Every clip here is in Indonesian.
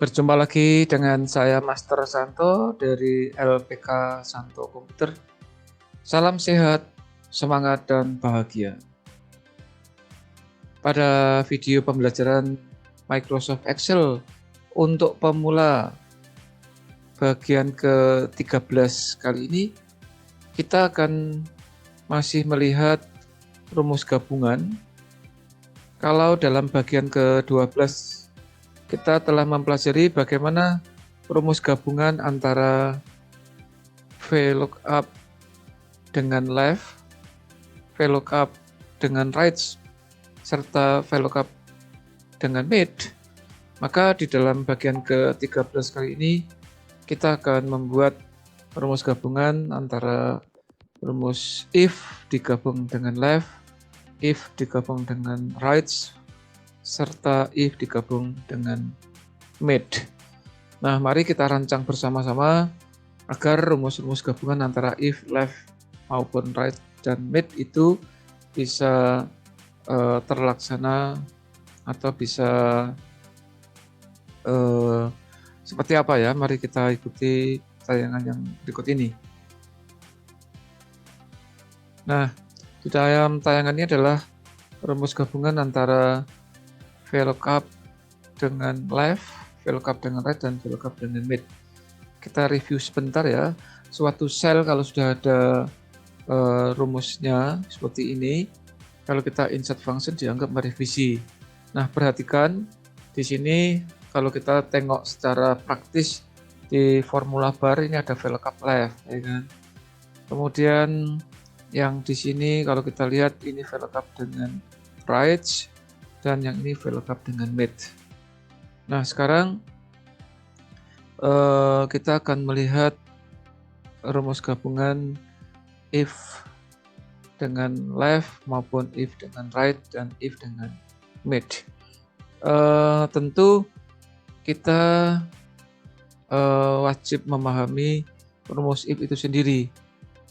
Berjumpa lagi dengan saya Master Santo dari LPK Santo Komputer. Salam sehat, semangat, dan bahagia. Pada video pembelajaran Microsoft Excel untuk pemula bagian ke-13 kali ini, kita akan masih melihat rumus gabungan. Kalau dalam bagian ke-12 kita telah mempelajari bagaimana rumus gabungan antara VLOOKUP dengan left, VLOOKUP dengan right, serta VLOOKUP dengan mid. Maka di dalam bagian ke-13 kali ini kita akan membuat rumus gabungan antara rumus if digabung dengan left, if digabung dengan right, serta if digabung dengan mid. Nah, mari kita rancang bersama-sama agar rumus-rumus gabungan antara if, left, maupun right dan mid itu bisa terlaksana atau bisa seperti apa ya. Mari kita ikuti tayangan yang berikut ini. Nah, di dalam tayangan ini adalah rumus gabungan antara VLOOKUP dengan left, VLOOKUP dengan right, dan VLOOKUP dengan mid. Kita review sebentar ya. Suatu sel kalau sudah ada rumusnya seperti ini, kalau kita insert function dianggap merevisi. Nah, perhatikan di sini kalau kita tengok secara praktis di formula bar ini ada VLOOKUP left, ya kan? Kemudian yang di sini kalau kita lihat ini VLOOKUP dengan right dan yang ini VLOOKUP dengan mid. Nah, sekarang kita akan melihat rumus gabungan if dengan left maupun if dengan right dan if dengan mid. Tentu kita wajib memahami rumus if itu sendiri.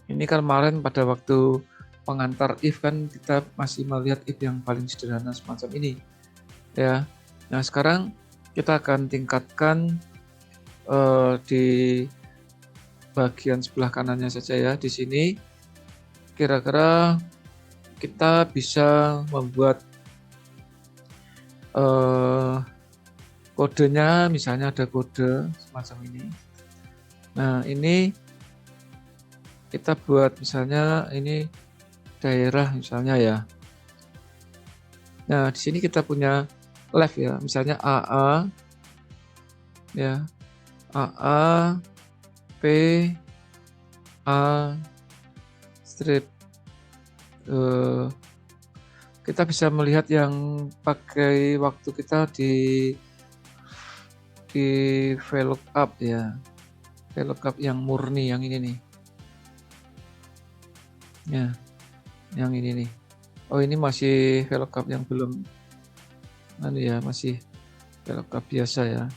Ini kan kemarin pada waktu pengantar if kan kita masih melihat if yang paling sederhana semacam ini, ya. Nah, sekarang kita akan tingkatkan di bagian sebelah kanannya saja ya. Di sini kira-kira kita bisa membuat kodenya, misalnya ada kode semacam ini. Nah, ini kita buat misalnya ini daerah misalnya ya. Nah, di sini kita punya left ya, misalnya AA ya. AA P A strip. Kita bisa melihat yang pakai waktu kita di VLOOKUP ya. VLOOKUP yang murni yang ini nih. Ya, yang ini nih. Oh, ini masih VLOOKUP yang belum masih VLOOKUP biasa ya.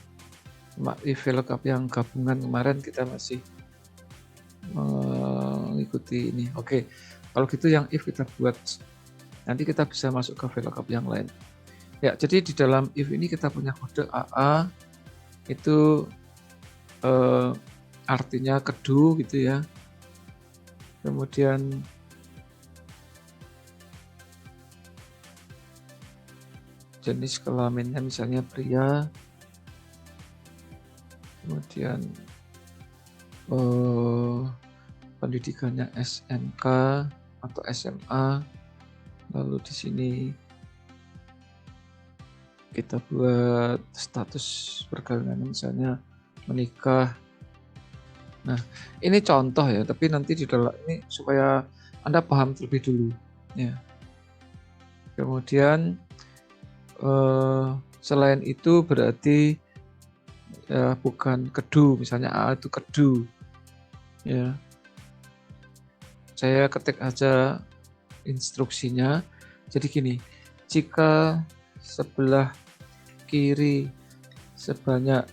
If VLOOKUP yang gabungan kemarin kita masih mengikuti ini. Oke, kalau gitu yang if kita buat, nanti kita bisa masuk ke VLOOKUP yang lain. Ya, jadi di dalam if ini kita punya kode AA itu artinya kedu gitu ya. Kemudian jenis kelaminnya misalnya pria. Kemudian pendidikannya SMK atau SMA. Lalu di sini kita buat status perkawinan misalnya menikah. Nah, ini contoh ya, tapi nanti di dalam ini supaya Anda paham terlebih dulu ya. Kemudian selain itu berarti ya bukan kedu, misalnya A itu kedu ya. Saya ketik aja instruksinya. Jadi gini, jika sebelah kiri sebanyak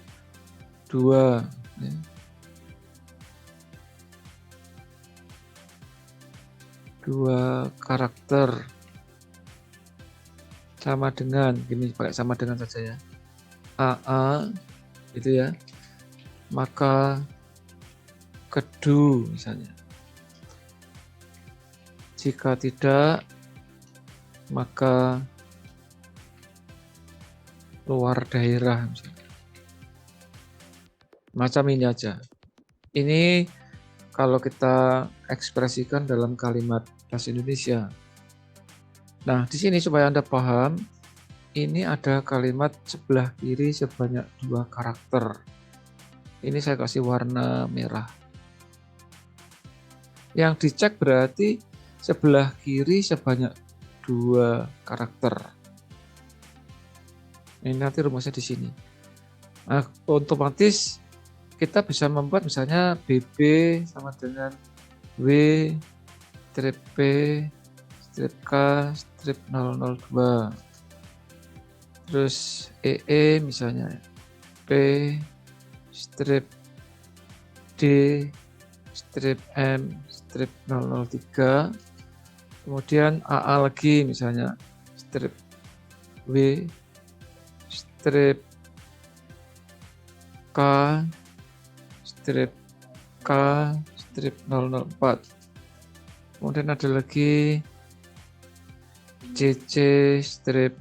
2 ya, 2 karakter sama dengan, gini pakai sama dengan saja ya, AA gitu ya. Maka kedu misalnya. Jika tidak, maka luar daerah misalnya. Macam ini aja. Ini kalau kita ekspresikan dalam kalimat bahasa Indonesia. Nah, di sini supaya Anda paham, ini ada kalimat sebelah kiri sebanyak 2 karakter. Ini saya kasih warna merah. Yang dicek berarti sebelah kiri sebanyak 2 karakter. Ini nanti rumusnya di sini. Nah, otomatis kita bisa membuat misalnya BB sama dengan W strip P strip K strip 002. Terus EE misalnya P strip D strip M strip 003. Kemudian AA lagi misalnya strip W strip K strip K strip 004. Kemudian ada lagi CC strip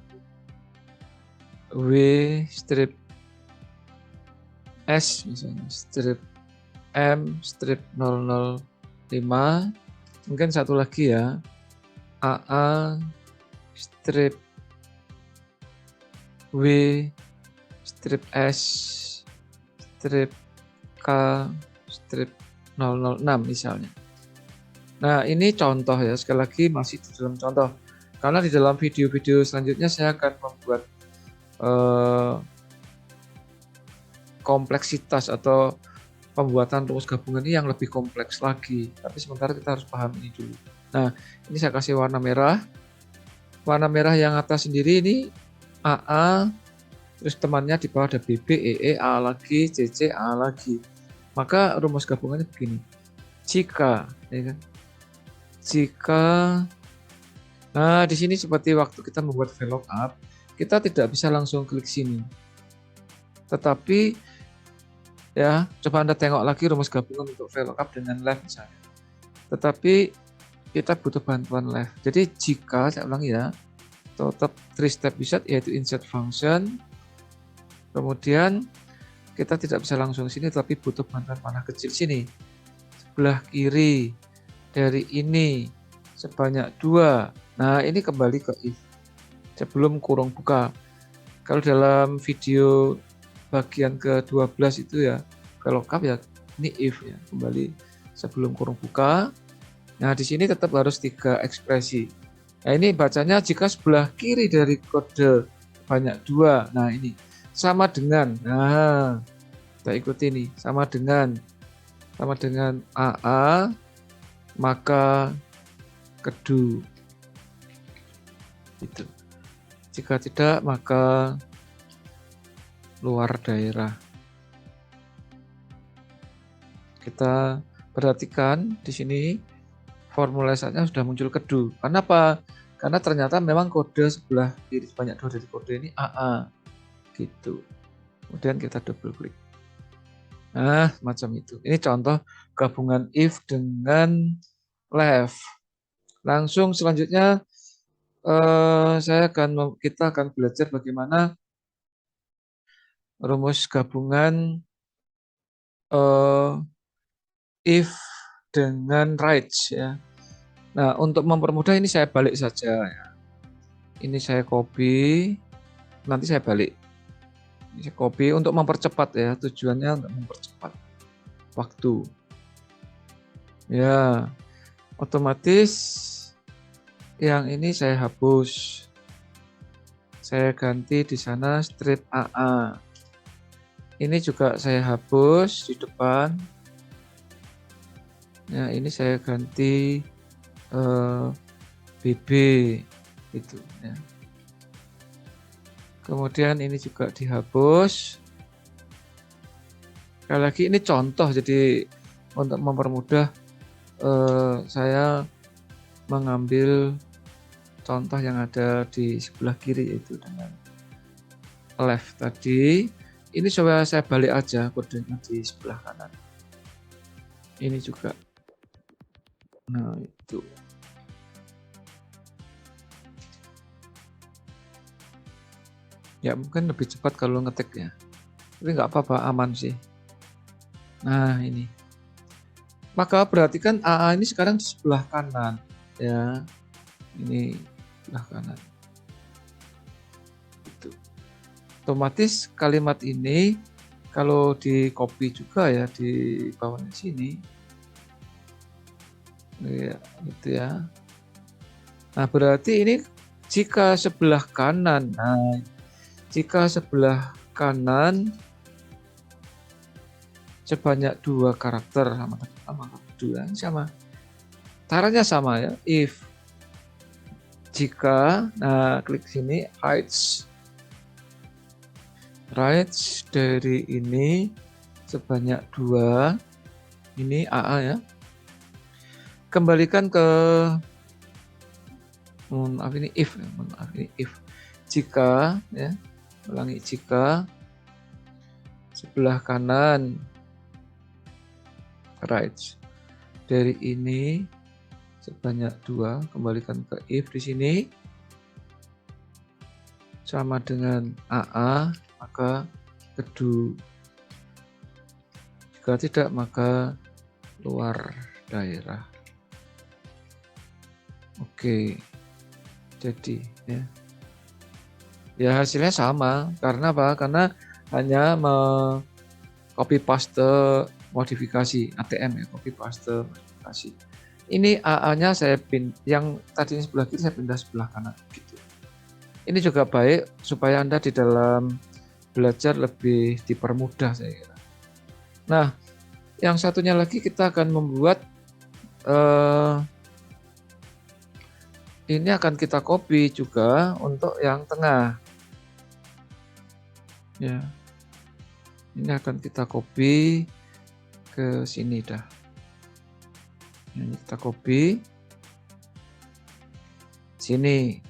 W strip S misalnya strip M strip 005. Mungkin satu lagi ya, AA strip W strip S strip K strip 006 misalnya. Nah, ini contoh ya, sekali lagi masih di dalam contoh. Karena di dalam video-video selanjutnya saya akan membuat kompleksitas atau pembuatan rumus gabungan ini yang lebih kompleks lagi. Tapi sementara kita harus paham ini dulu. Nah, ini saya kasih warna merah. Warna merah yang atas sendiri ini AA, terus temannya di bawah ada BB, EE, A lagi, CC, A lagi. Maka rumus gabungannya begini. Jika, ya kan? Jika, nah di sini seperti waktu kita membuat VLOOKUP, kita tidak bisa langsung klik sini. Tetapi ya, coba Anda tengok lagi rumus gabungan untuk VLOOKUP dengan left misalnya. Tetapi kita butuh bantuan left. Jadi jika, saya ulangi ya, tetap 3-step wizard yaitu insert function. Kemudian kita tidak bisa langsung sini, tapi butuh bantuan panah kecil sini. Sebelah kiri dari ini sebanyak 2. Nah, ini kembali ke if. Sebelum kurung buka. Kalau dalam video bagian ke-12 itu ya, VLOOKUP ya, ini if ya, kembali sebelum kurung buka. Nah, di sini tetap harus 3 ekspresi. Nah, ini bacanya jika sebelah kiri dari kode banyak 2. Nah, ini sama dengan, nah, kita ikuti nih, sama dengan AA, maka kedu. Itu. Jika tidak, maka luar daerah. Kita perhatikan di sini formulasinya sudah muncul kedu. Kenapa? Karena ternyata memang kode sebelah kiri banyak 2 dari kode ini AA. Gitu. Kemudian kita double klik. Nah, macam itu. Ini contoh gabungan if dengan left. Langsung selanjutnya kita akan belajar bagaimana rumus gabungan if dengan right ya. Nah, untuk mempermudah ini saya balik saja ya. Ini saya copy, nanti saya balik. Ini saya copy untuk mempercepat ya, tujuannya untuk mempercepat waktu. Ya, otomatis yang ini saya hapus. Saya ganti di sana strip AA. Ini juga saya hapus di depan. Ya, ini saya ganti BB itu ya. Kemudian ini juga dihapus. Sekali lagi ini contoh, jadi untuk mempermudah saya mengambil contoh yang ada di sebelah kiri yaitu dengan left tadi. Ini coba saya balik aja kodenya di sebelah kanan. Ini juga. Nah, itu. Ya, mungkin lebih cepat kalau ngetik ya. Tapi nggak apa-apa, aman sih. Nah, ini. Maka perhatikan AA ini sekarang di sebelah kanan. Ya, ini sebelah kanan. Itu. Otomatis kalimat ini kalau di copy juga ya di bawahnya sini. Ya, gitu ya. Nah, berarti ini jika sebelah kanan. Nah, jika sebelah kanan sebanyak 2 karakter sama kedua sama. Caranya sama ya. If jika, nah klik sini heights dari ini sebanyak 2, ini AA ya. Kembalikan ke maaf ini if ya, maaf ini if. Jika ya, ulangi jika sebelah kanan right dari ini sebanyak 2, kembalikan ke if di sini sama dengan AA, maka kedua. Jika tidak, maka luar daerah. Oke, jadi ya. Ya hasilnya sama, karena apa? Karena hanya copy paste modifikasi ATM ya, copy paste modifikasi. Ini AA-nya saya yang tadi sebelah kiri saya pindah sebelah kanan gitu. Ini juga baik supaya Anda di dalam belajar lebih dipermudah saya kira. Nah, yang satunya lagi kita akan membuat ini akan kita copy juga untuk yang tengah. Ya. Ini akan kita copy ke sini dah. Ini kita copy sini.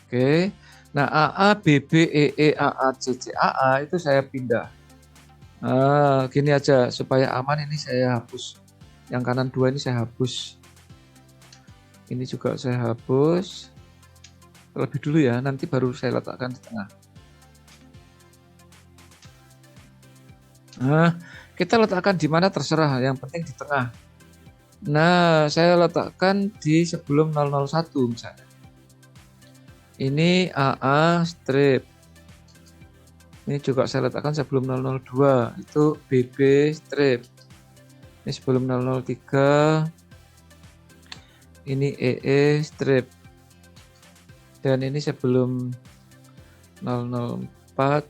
Oke. Nah, AA, BB, EE, AA, CC, AA itu saya pindah. Nah, gini aja supaya aman, ini saya hapus. Yang kanan 2 ini saya hapus. Ini juga saya hapus. Terlebih dulu ya, nanti baru saya letakkan di tengah. Nah, kita letakkan di mana terserah, yang penting di tengah. Nah, saya letakkan di sebelum 001 misalnya. Ini AA strip. Ini juga saya letakkan sebelum 002, itu BB strip. Ini sebelum 003, ini EE strip. Dan ini sebelum 004,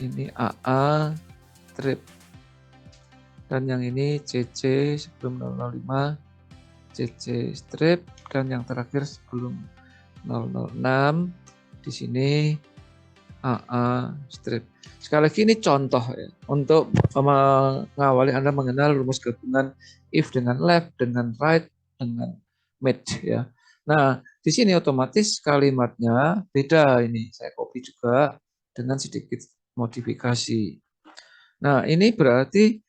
ini AA strip. Dan yang ini CC sebelum 005, CC strip. Dan yang terakhir sebelum 006, di sini AA strip. Sekali lagi ini contoh ya, untuk mengawali Anda mengenal rumus gabungan if dengan left, dengan right, dengan mid ya. Nah, di sini otomatis kalimatnya beda ini. Saya copy juga dengan sedikit modifikasi. Nah, ini berarti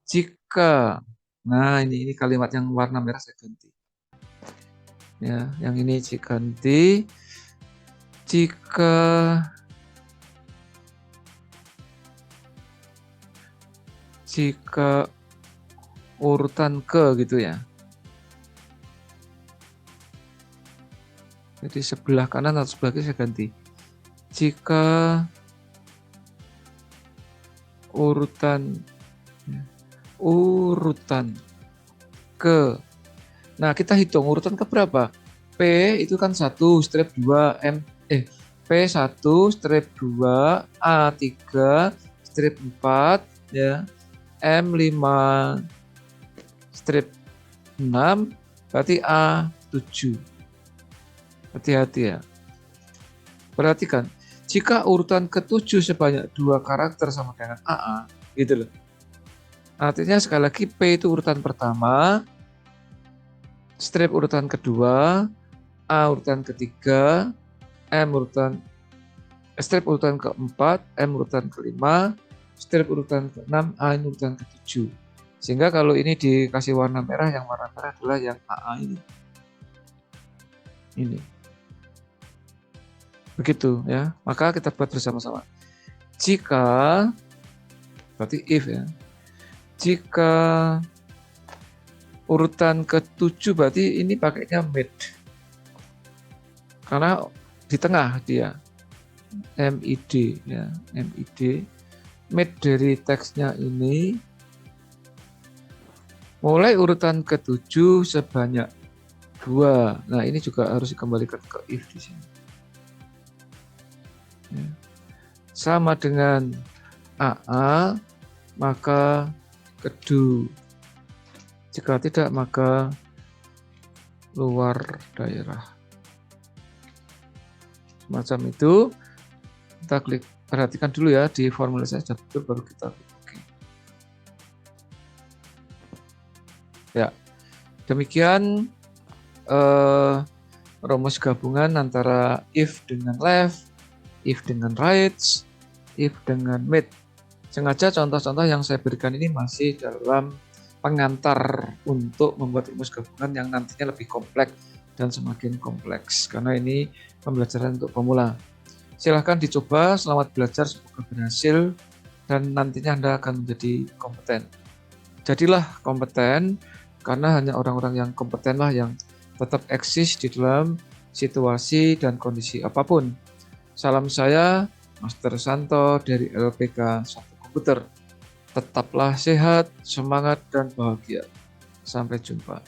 jika, nah ini kalimat yang warna merah saya ganti. Ya, yang ini saya ganti. Jika urutan ke gitu ya. Jadi sebelah kanan atau sebelah kiri saya ganti. Jika urutan ke. Nah, kita hitung urutan ke berapa? P itu kan 1 strip 2 P1 strip 2 A3 strip 4 ya. M5 strip 6 berarti A7. Hati-hati ya. Perhatikan, jika urutan ke-7 sebanyak 2 karakter sama dengan AA, gitu loh. Artinya sekali lagi P itu urutan pertama, strip urutan kedua, A urutan ketiga, M urutan strip urutan keempat, M urutan kelima, strip urutan ke-6, A ini urutan ke-7. Sehingga kalau ini dikasih warna merah, yang warna merah adalah yang AA ini. Ini. Begitu ya. Maka kita buat bersama-sama. Jika, berarti if ya. Jika urutan ke-7 berarti ini pakainya mid. Karena di tengah dia. MID ya, MID. Mid dari teksnya ini mulai urutan ke-7 sebanyak 2. Nah, ini juga harus dikembalikan ke if di sini. Ya. Sama dengan AA, maka kedu. Jika tidak, maka luar daerah. Semacam itu. Kita klik, perhatikan dulu ya di formula saya sudah betul, baru kita klik OK. Ya, demikian rumus gabungan antara if dengan left, if dengan right, if dengan mid. Sengaja contoh-contoh yang saya berikan ini masih dalam pengantar untuk membuat rumus gabungan yang nantinya lebih kompleks dan semakin kompleks, karena ini pembelajaran untuk pemula. Silahkan dicoba, selamat belajar, semoga berhasil, dan nantinya Anda akan menjadi kompeten. Jadilah kompeten, karena hanya orang-orang yang kompetenlah yang tetap eksis di dalam situasi dan kondisi apapun. Salam saya, Master Santo dari LPK 1 Komputer. Tetaplah sehat, semangat, dan bahagia. Sampai jumpa.